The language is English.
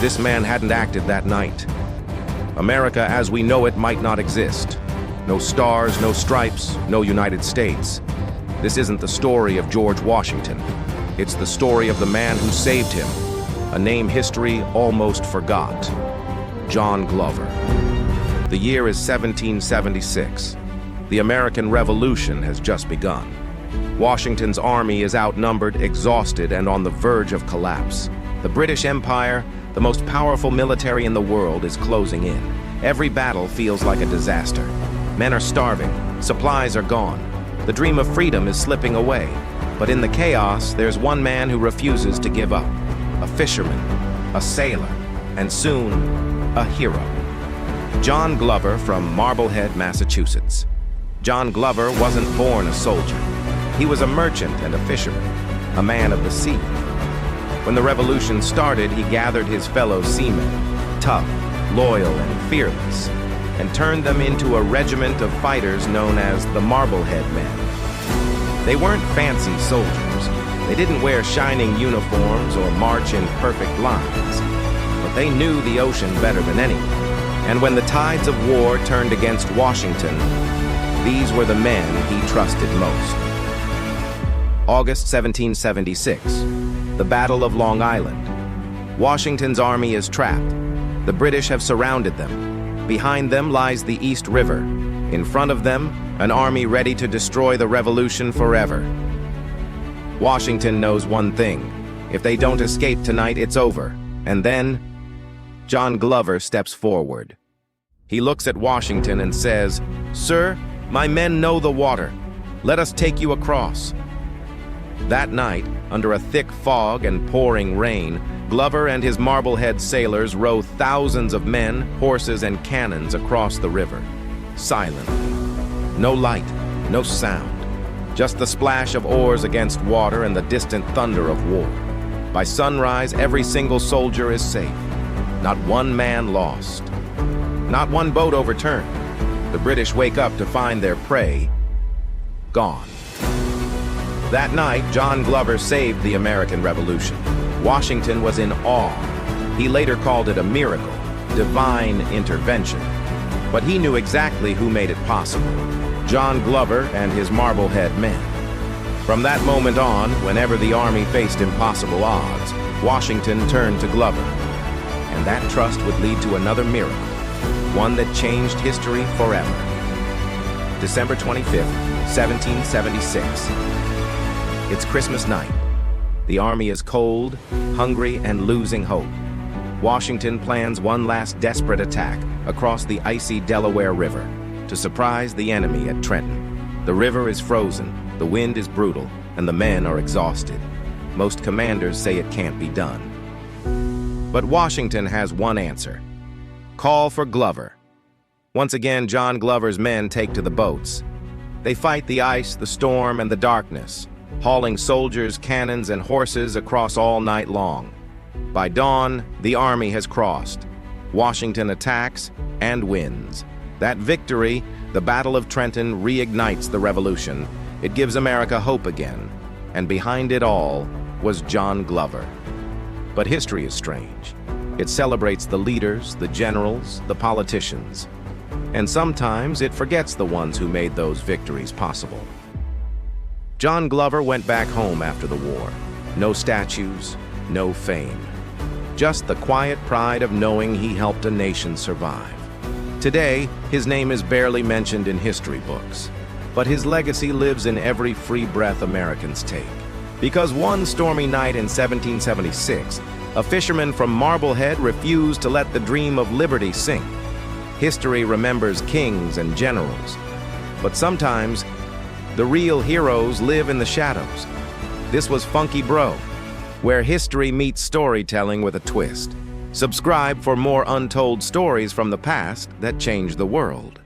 this man hadn't acted that night, America as we know it might not exist. No stars, no stripes, no United States. This isn't the story of George Washington. It's the story of the man who saved him, a name history almost forgot. John Glover. The year is 1776. The American Revolution has just begun. Washington's army is outnumbered, exhausted, and on the verge of collapse. The British Empire, the most powerful military in the world, is closing in. Every battle feels like a disaster. Men are starving, supplies are gone. The dream of freedom is slipping away. But in the chaos, there's one man who refuses to give up. A fisherman, a sailor, and soon, a hero. John Glover from Marblehead, Massachusetts. John Glover wasn't born a soldier. He was a merchant and a fisherman, a man of the sea. When the revolution started, he gathered his fellow seamen, tough, loyal, and fearless, and turned them into a regiment of fighters known as the Marblehead Men. They weren't fancy soldiers. They didn't wear shining uniforms or march in perfect lines, but they knew the ocean better than anyone. And when the tides of war turned against Washington, these were the men he trusted most. August 1776, the Battle of Long Island. Washington's army is trapped. The British have surrounded them. Behind them lies the East River. In front of them, an army ready to destroy the revolution forever. Washington knows one thing. If they don't escape tonight, it's over. And then, John Glover steps forward. He looks at Washington and says, "Sir, my men know the water. Let us take you across." That night, under a thick fog and pouring rain, Glover and his Marblehead sailors row thousands of men, horses, and cannons across the river, silently. No light, no sound, just the splash of oars against water and the distant thunder of war. By sunrise, every single soldier is safe. Not one man lost. Not one boat overturned. The British wake up to find their prey gone. That night, John Glover saved the American Revolution. Washington was in awe. He later called it a miracle, divine intervention. But he knew exactly who made it possible: John Glover and his Marblehead men. From that moment on, whenever the army faced impossible odds, Washington turned to Glover. And that trust would lead to another miracle, one that changed history forever. December 25th, 1776. It's Christmas night. The army is cold, hungry, and losing hope. Washington plans one last desperate attack across the icy Delaware River to surprise the enemy at Trenton. The river is frozen, the wind is brutal, and the men are exhausted. Most commanders say it can't be done. But Washington has one answer: call for Glover. Once again, John Glover's men take to the boats. They fight the ice, the storm, and the darkness, hauling soldiers, cannons, and horses across all night long. By dawn, the army has crossed. Washington attacks and wins. That victory, the Battle of Trenton, reignites the revolution. It gives America hope again. And behind it all was John Glover. But history is strange. It celebrates the leaders, the generals, the politicians. And sometimes it forgets the ones who made those victories possible. John Glover went back home after the war. No statues, no fame. Just the quiet pride of knowing he helped a nation survive. Today, his name is barely mentioned in history books, but his legacy lives in every free breath Americans take. Because one stormy night in 1776, a fisherman from Marblehead refused to let the dream of liberty sink. History remembers kings and generals, but sometimes the real heroes live in the shadows. This was Funky Bro, where history meets storytelling with a twist. Subscribe for more untold stories from the past that changed the world.